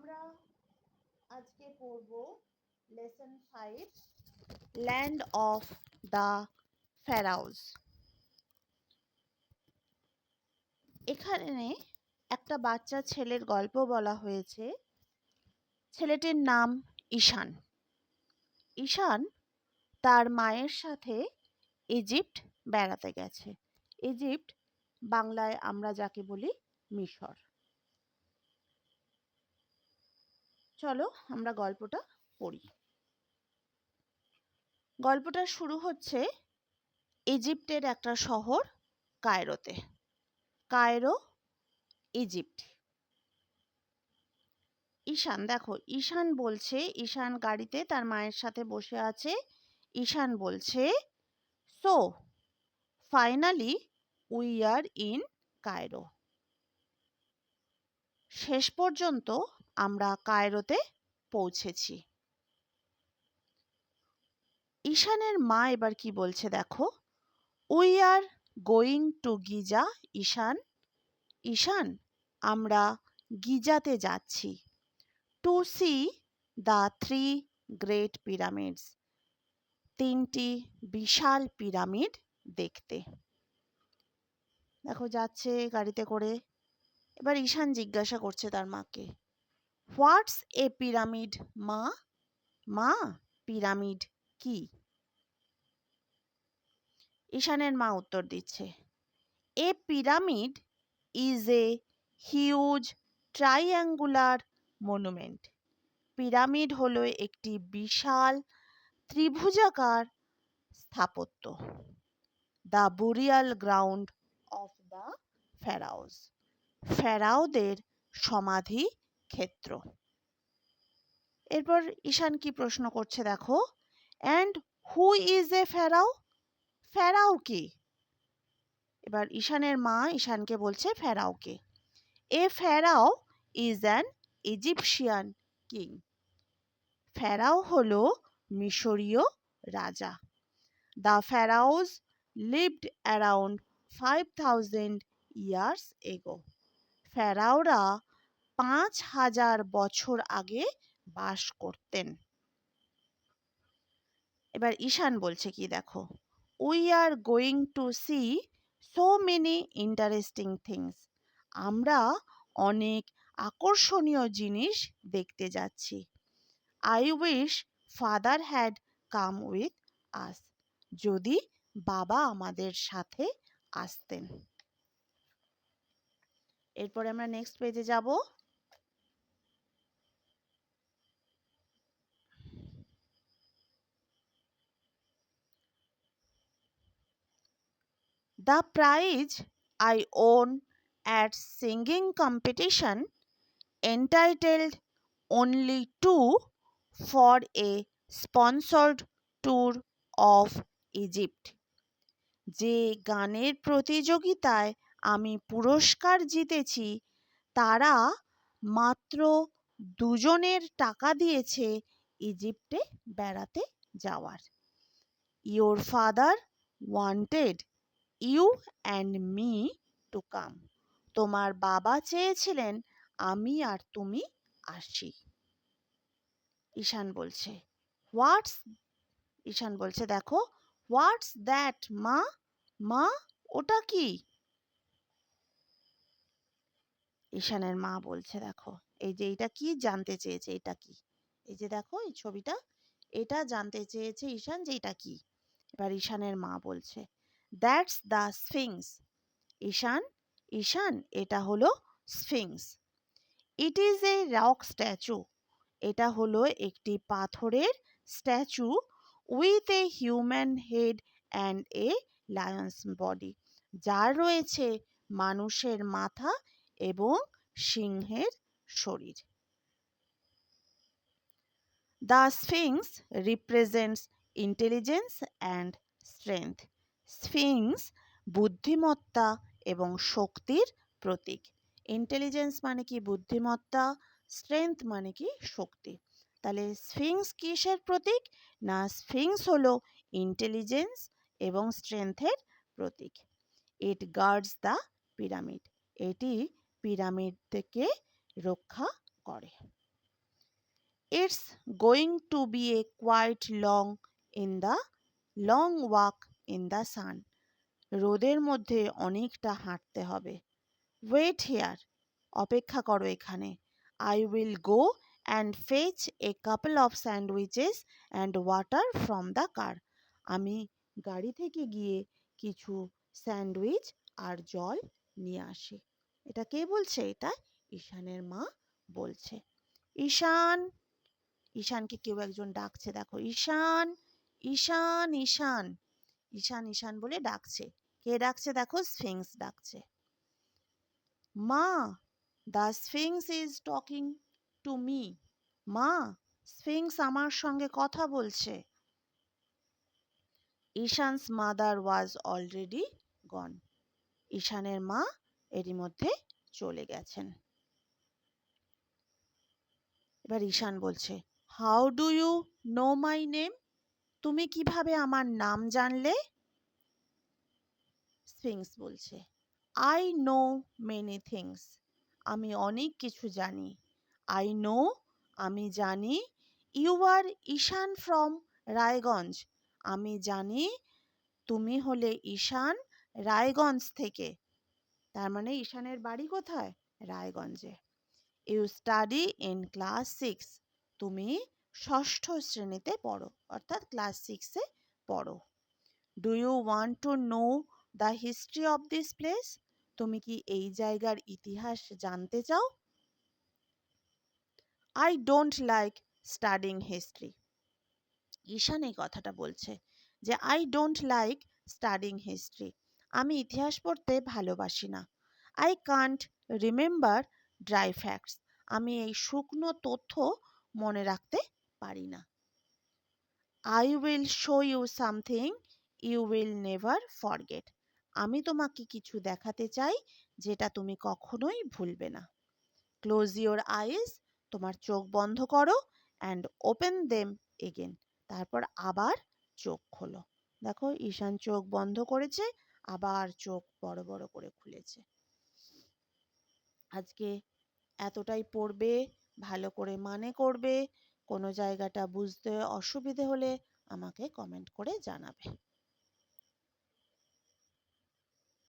আমরা আজকে পড়ব লেসন 5 ল্যান্ড অফ দ্য ফ্যারাওস। এখানে একটা বাচ্চা ছেলের গল্প বলা হয়েছে। ছেলেটির নাম ঈশান। ঈশান তার মায়ের সাথে ইজিপ্ট বেড়াতে গেছে। ইজিপ্ট বাংলায় আমরা যাকে বলি মিশর। চলো আমরা গল্পটা পড়ি। গল্পটা শুরু হচ্ছে ইজিপ্টের একটা শহর কায়রোতে। Cairo, Egypt. ঈশান, দেখো ঈশান বলছে, ঈশান গাড়িতে তার মায়ের সাথে বসে আছে। ঈশান বলছে, so finally we are in Cairo. শেষ পর্যন্ত আমরা কায়রোতে পৌঁছেছি। ঈশানের মা এবার কি বলছে দেখো, we are going to Giza Ishan. Ishan, আমরা গিজাতে যাচ্ছি। To see the 3 great pyramids, 3টি বিশাল পিরামিড দেখতে। দেখো যাচ্ছে গাড়িতে করে। এবার ঈশান জিজ্ঞাসা করছে তার মাকে, হোয়াটস এ পিরামিড মা? মা, পিরামিড কি? ঈশানের মা উত্তর দিচ্ছে, a pyramid is a huge triangular monument. পিরামিড হলো একটি বিশাল ত্রিভুজাকার স্থাপত্য। The burial ground of the pharaohs, ফেরাওদের সমাধি ক্ষেত্র। এরপর ঈশান কি প্রশ্ন করছে দেখো, অ্যান্ড হু ইজ এ ফেরাও? ফেরাও কি? এবার ঈশানের মা ঈশানকে বলছে ফেরাও কে। A pharaoh is an Egyptian king. Pharaoh হলো মিশরীয় রাজা। The pharaohs lived around 5000 years ago. ফেরাওরা 5000 বছর আগে বাস করতেন। এবার ঈশান বলছে কি দেখো, we are going to see so many interesting things. আমরা অনেক আকর্ষণীয় জিনিস দেখতে যাচ্ছি। I wish father had come with us. যদি বাবা আমাদের সাথে আসতেন। এরপরে আমরা নেক্সট পেজে যাব। The prize I won at singing competition entitled only to for a sponsored tour of Egypt. যে গানের প্রতিযোগিতায় আমি পুরস্কার জিতেছি তারা মাত্র 2 জনের টাকা দিয়েছে ইজিপ্টে বেড়াতে যাওয়ার। Your father wanted you and me to come. তোমার বাবা চেয়েছিলেন আমি আর তুমি আসি। ঈশান বলছে, হোয়াটস? ঈশান বলছে দেখো, হোয়াটস দ্যাট মা? মা, ওটা কি? ঈশানের মা বলছে দেখো, এই যে এটা কি জানতে চেয়েছে, এটা কি? এই যে দেখো এই ছবিটা, এটা জানতে চেয়েছে ঈশান যে এটা কি। এবার ঈশানের মা বলছে, দ্যাটস দ্য স্ফিংস। ঈশান, ঈশান, এটা হলো Sphinx. It is a rock statue. এটা হলো একটি পাথরের statue with a human head and a Lions body, যার রয়েছে মানুষের মাথা এবং সিংহের শরীর। The Sphinx represents intelligence and strength. Sphinx বুদ্ধিমত্তা এবং শক্তির প্রতীক। ইন্টেলিজেন্স মানে কি বুদ্ধিমত্তা, স্ট্রেংথ মানে কি শক্তি। তাহলে স্ফিংস কিসের প্রতীক? না, স্ফিংস হলো ইন্টেলিজেন্স এবং স্ট্রেংথের প্রতীক। ইট গার্ডস দ্য পিরামিড। এটি পিরামিড থেকে রক্ষা করে। It's going to be a quite long walk in the sun. রোদের মধ্যে অনেকটা হাঁটতে হবে। Wait here. অপেক্ষা করো এখানে। I will go and fetch a couple of sandwiches and water from the car. আমি গাড়ি থেকে গিয়ে কিছু স্যান্ডউইচ আর জল নিয়ে আসি। এটা কে বলছে? এটা ঈশানের মা বলছে। ঈশান, ঈশানকে কেউ একজন ডাকছে দেখো। ঈশান, ঈশান, ঈশান, ঈশান, ঈশান বলে ডাকছে। কে ডাকছে দেখো? স্ফিংস ডাকছে। মা, the sphinx is talking to me. মা, স্ফিংস আমার সঙ্গে কথা বলছে। Ishan's mother was already gone. ঈশানের মা এরই মধ্যে চলে গেছেন। এবার ঈশান বলছে, how do you know my name? তুমি কিভাবে আমার নাম জানলে? স্ফিংস বলছে, আই নো মেনি থিংস। আমি অনেক কিছু জানি। আই নো, আমি জানি। You are Ishan from Raiganj. আমি জানি তুমি হলে ঈশান রায়গঞ্জ থেকে। তার মানে ঈশানের বাড়ি কোথায়? রায়গঞ্জে। You study in class 6। তুমি ষষ্ঠ শ্রেণীতে পড়ো, অর্থাৎ ক্লাস 6-এ পড়ো। Do you want to know the history of this place? তুমি কি এই জায়গার ইতিহাস জানতে চাও? I don't like studying history. Ishan এই কথাটা বলছে যে I don't like studying history. আমি ইতিহাস পড়তে ভালোবাসি না। I can't remember dry facts. আমি এই শুকনো তথ্য মনে রাখতে পারি না। I will show you something you will never forget. আমি তোমাকে কিছু দেখাতে চাই যেটা তুমি কখনোই ভুলবে না। Close your eyes. তোমার চোখ বন্ধ করো। And open them again. তারপর আবার চোখ খোলো। দেখো ঈশান চোখ বন্ধ করেছে, আবার চোখ বড় বড় করে খুলেছে। আজকে এতটাই পড়বে, ভালো করে মানে করবে। কোনো জায়গাটা বুঝতে অসুবিধে হলে আমাকে কমেন্ট করে জানাবে।